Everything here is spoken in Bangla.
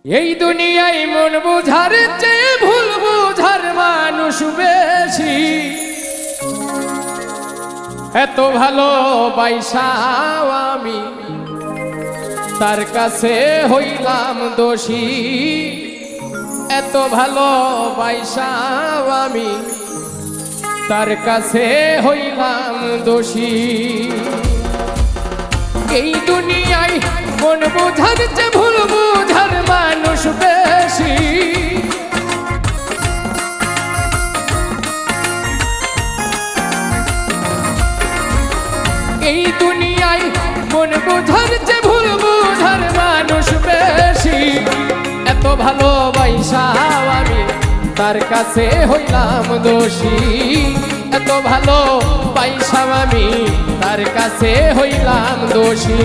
এই দুনিয়ায় মন বুঝার চেয়ে ভুল বুঝার মানুষ বেশি। এত ভালোবাসাও আমি তার কাছে হইলাম দোষী। এত ভালোবাসাও আমি তার কাছে হইলাম দোষী। এই দুনিয়ায় মন বুঝার চেয়ে ভুল বুঝার মানুষ বেশি। এই দুনিয়ায় মন বুঝার চেয়ে ভুল বুঝার মানুষ বেশি। এত ভালোবাসাও আমি তার কাছে হইলাম দোষী। এত ভালোবাসাও আমি তার কাছে হইলাম দোষী।